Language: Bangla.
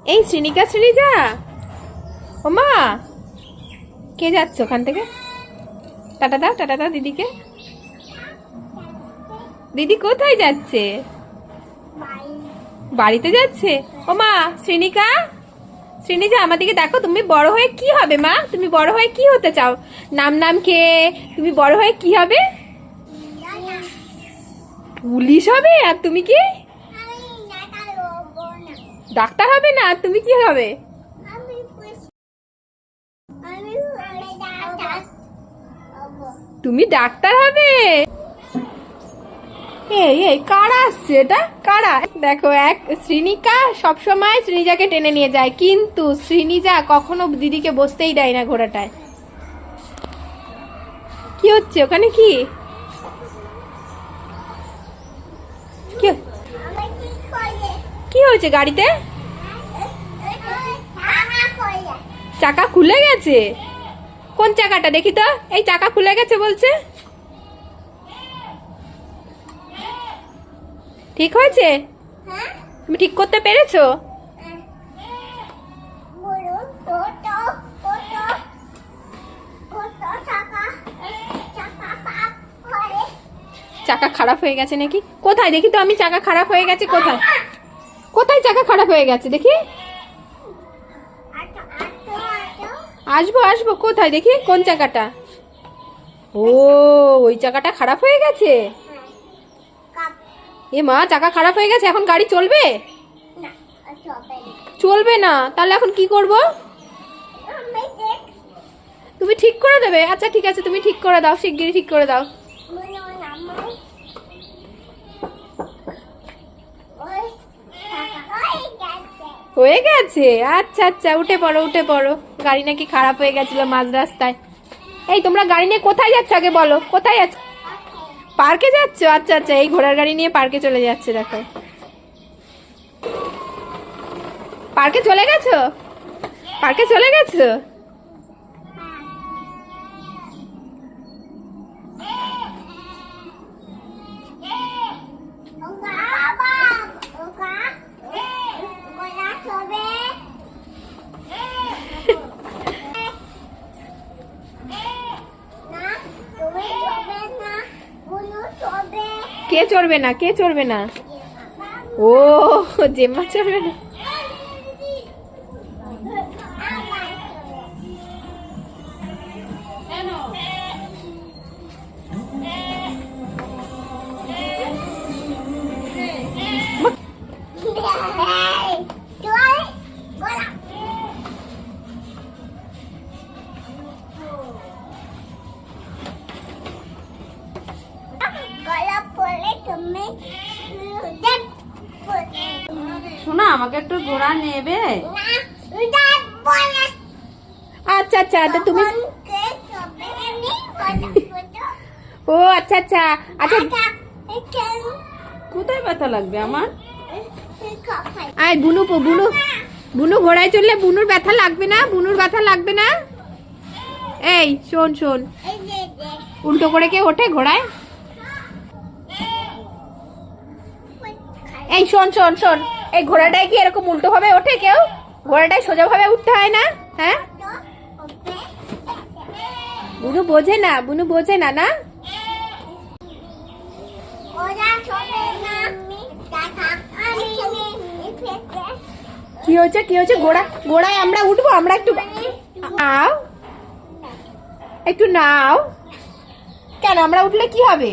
এই শ্রীনিকা, শ্রীনিজা, ও মা, কে যাচ্ছে ওখান থেকে? টাটা দাও, টাটা দাও দিদিকে। দিদি কোথায় যাচ্ছে? বাড়িতে যাচ্ছে। ও মা, শ্রীনিকা, শ্রীনিজা, আমাদেরকে দেখো। তুমি বড় হয়ে কি হবে মা? তুমি বড় হয়ে কি হতে চাও? নাম নাম কে? তুমি বড় হয়ে কি হবে? পুলিশ হবে। আর তুমি কি? ডাক্তার হবে না? তুমি কি হবে? তুমি ডাক্তার হবে। এই এই কারা আসছে? এটা কারা? দেখো, এক শ্রীনিকা সবসময় শ্রীনিজাকে টেনে নিয়ে যায়, কিন্তু শ্রীনিজা কখনো দিদিকে বসতেই দেয় না ঘোড়াটায়। কি হচ্ছে ওখানে? কি কি হয়েছে গাড়িতে? চাকা খুলে গেছে? কোন চাকাটা দেখি তো। এই চাকা খুলে গেছে বলছে। ঠিক হয়েছে? তুমি ঠিক করতে পেরেছো? চাকা খারাপ হয়ে গেছে নাকি? কোথায় দেখি তো আমি। চাকা খারাপ হয়ে গেছে কোথায়? কোথায় চাকা খারাপ হয়ে গেছে দেখি? আসবো আসবো, কোথায় দেখি কোন চাকাটা? ও, ওই চাকাটা খারাপ হয়ে গেছে। এ মা, চাকা খারাপ হয়ে গেছে, এখন গাড়ি চলবে? চলবে না? তাহলে এখন কি করব? তুমি ঠিক করে দেবে? আচ্ছা ঠিক আছে, তুমি ঠিক করে দাও, শিগগিরই ঠিক করে দাও। হয়ে গেছে? আচ্ছা আচ্ছা, উঠে পড়ো উঠে পড়ো। গাড়ি নাকি খারাপ হয়ে গেছিল মাঝ রাস্তায়। এই তোমরা গাড়ি নিয়ে কোথায় যাচ্ছ আগে বলো? কোথায় যাচ্ছ? পার্কে যাচ্ছ? আচ্ছা আচ্ছা, এই ঘোড়ার গাড়ি নিয়ে পার্কে চলে যাচ্ছে। দেখো, পার্কে চলে গেছো? পার্কে চলে গেছো? কে চড়বে না? কে চড়বে না? ও, জেম্মা চড়বে না? শোনা, আমাকে একটু ঘোড়া নেবে? আচ্ছা আচ্ছা, তুমি ও আচ্ছা আচ্ছা আচ্ছা। কোথায় ব্যথা লাগবে আমার? আয় বুনু, বুনু, বুনু ঘোড়ায় চললে বুনুর ব্যথা লাগবে না? বুনুর ব্যথা লাগবে না? এই শোন শোন, উল্টো করে কে ওঠে ঘোড়ায়? এই শোন শোন শোন, এই ঘোড়াটায় কি এরকম উল্টো ভাবে ওঠে কেউ? ঘোড়াটায় সোজা ভাবে উঠতে হয় না? হ্যাঁ, বুনু বোঝে না, বুনু বোঝে না। না, কি হয়েছে? কি হয়েছে? ঘোড়ায় আমরা উঠবো? আমরা একটু নাও, একটু নাও। কেন, আমরা উঠলে কি হবে?